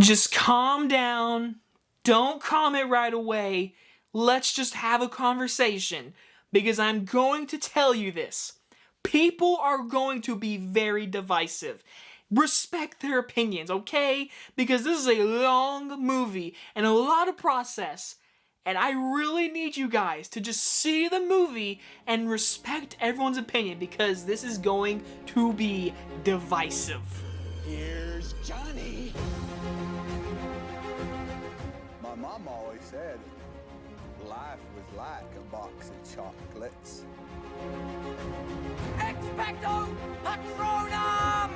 Just calm down. Don't comment right away. Let's just have a conversation. Because I'm going to tell you this. People are going to be very divisive. Respect their opinions, okay? Because this is a long movie and a lot of process. And I really need you guys to just see the movie and respect everyone's opinion because this is going to be divisive. Here's Johnny. My mom always said life was like a box of chocolates. Expecto Patronum!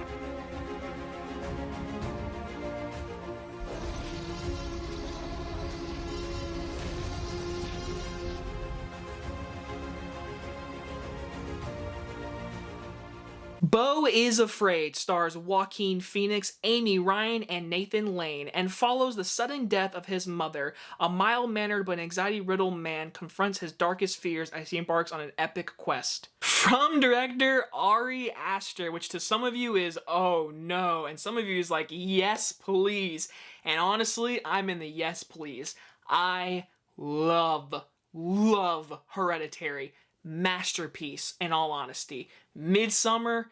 Beau Is Afraid stars Joaquin Phoenix, Amy Ryan, and Nathan Lane, and follows the sudden death of his mother. A mild-mannered but anxiety-riddled man confronts his darkest fears as he embarks on an epic quest. From director Ari Aster, which to some of you is, oh no, and some of you is like, yes please. And honestly, I'm in the yes please. I love Heradatariy. Masterpiece, in all honesty. Midsommar,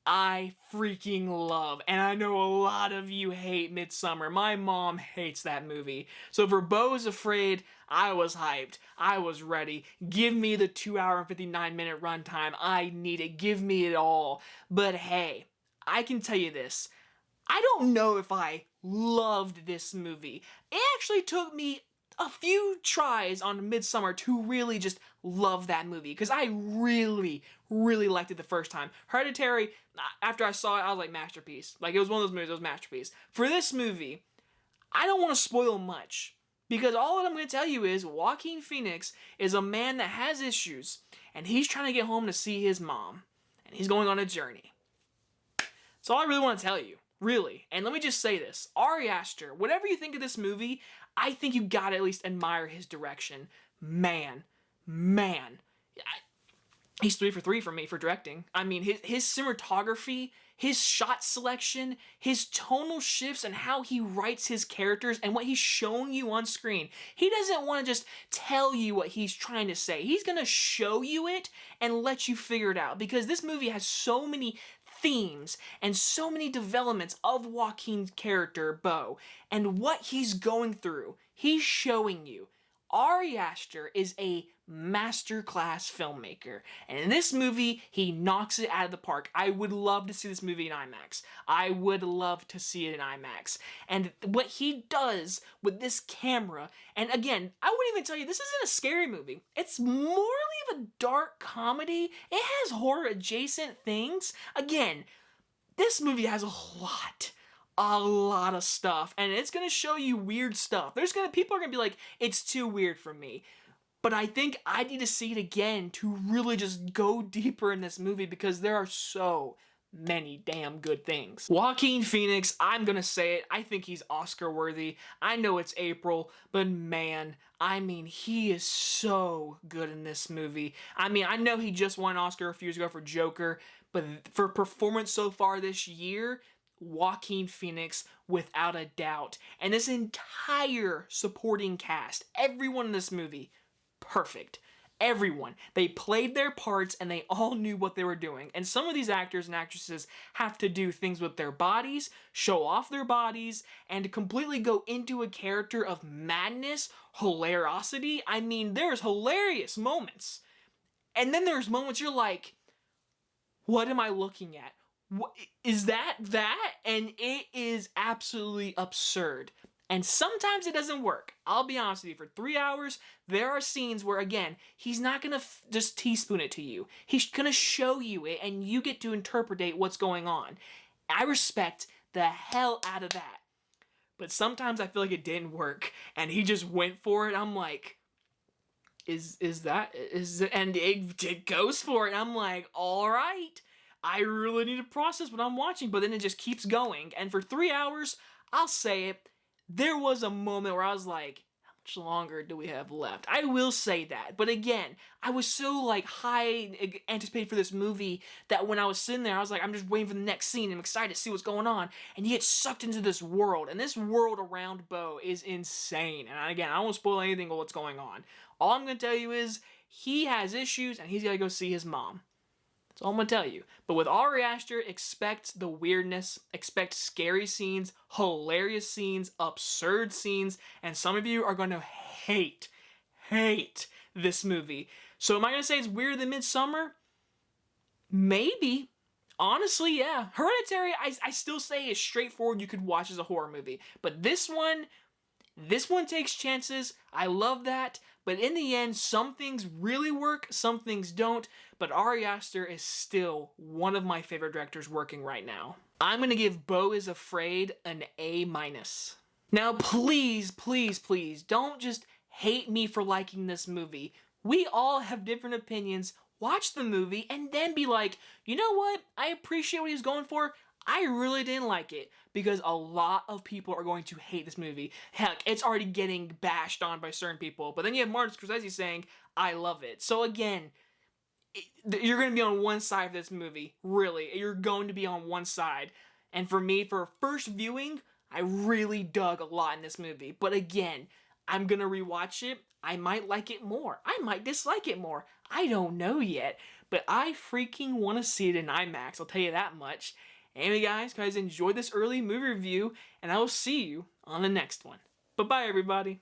I freaking love, and I know a lot of you hate Midsommar. My mom hates that movie. So for Beau Is Afraid, I was hyped. I was ready. Give me the 2-hour and 59-minute runtime. I need it. Give me it all. But hey, I can tell you this. I don't know if I loved this movie. It actually took me a few tries on Midsommar to really just love that movie because I really liked it the first time. Heradatariy, after I saw it, I was like, masterpiece. Like, it was one of those movies, it was masterpiece. For this movie, I don't want to spoil much because all that I'm going to tell you is Joaquin Phoenix is a man that has issues and he's trying to get home to see his mom and he's going on a journey. That's all I really want to tell you. Really. And let me just say this. Ari Aster, whatever you think of this movie, I think you gotta at least admire his direction. Man. He's 3 for 3 for me for directing. I mean, his cinematography, his shot selection, his tonal shifts, and how he writes his characters and what he's showing you on screen. He doesn't want to just tell you what he's trying to say. He's gonna show you it and let you figure it out because this movie has so many themes and so many developments of Joaquin's character, Beau, and what he's going through. He's showing you. Ari Aster is a masterclass filmmaker, and in this movie, he knocks it out of the park. I would love to see this movie in IMAX. I would love to see it in IMAX. And what he does with this camera, and again, I wouldn't even tell you, this isn't a scary movie. It's morely of a dark comedy. It has horror adjacent things. Again, this movie has a lot of stuff, and it's gonna show you weird stuff. People are gonna be like, it's too weird for me. But I think I need to see it again to really just go deeper in this movie because there are so many damn good things. Joaquin Phoenix, I'm gonna say it, I think he's Oscar worthy. I know it's April, but man, I mean, he is so good in this movie. I mean, I know he just won an Oscar a few years ago for Joker, but for performance so far this year, Joaquin Phoenix, without a doubt. And this entire supporting cast, everyone in this movie, perfect. Everyone. They played their parts and they all knew what they were doing. And some of these actors and actresses have to do things with their bodies, show off their bodies, and completely go into a character of madness, hilarosity. I mean, there's hilarious moments. And then there's moments you're like, what am I looking at? What, is that? And it is absolutely absurd. And sometimes it doesn't work. I'll be honest with you, for 3 hours, there are scenes where, again, he's not going to just teaspoon it to you. He's going to show you it, and you get to interpret what's going on. I respect the hell out of that. But sometimes I feel like it didn't work, and he just went for it. I'm like, is it? And it goes for it. I'm like, all right. I really need to process what I'm watching, but then it just keeps going. And for 3 hours, I'll say it, there was a moment where I was like, how much much longer do we have left? I will say that. But again, I was so like high anticipated for this movie that when I was sitting there, I was like, I'm just waiting for the next scene. I'm excited to see what's going on. And you get sucked into this world. And this world around Beau is insane. And again, I won't spoil anything of what's going on. All I'm going to tell you is he has issues and he's got to go see his mom. That's all I'm going to tell you. But with Ari Aster, expect the weirdness, expect scary scenes, hilarious scenes, absurd scenes, and some of you are going to hate this movie. So am I going to say it's weirder than Midsommar? Maybe. Honestly, yeah. Hereditary, I still say is straightforward. You could watch as a horror movie. But this one takes chances. I love that. But in the end, some things really work, some things don't. But Ari Aster is still one of my favorite directors working right now. I'm going to give Beau Is Afraid an A-. Now, please, please, please, don't just hate me for liking this movie. We all have different opinions. Watch the movie and then be like, you know what? I appreciate what he's going for. I really didn't like it, because a lot of people are going to hate this movie. Heck, it's already getting bashed on by certain people. But then you have Martin Scorsese saying, I love it. So again, you're going to be on one side of this movie. Really. You're going to be on one side. And for me, for first viewing, I really dug a lot in this movie. But again, I'm going to rewatch it. I might like it more. I might dislike it more. I don't know yet. But I freaking want to see it in IMAX. I'll tell you that much. Anyway, guys, enjoyed this early movie review, and I will see you on the next one. Bye-bye, everybody.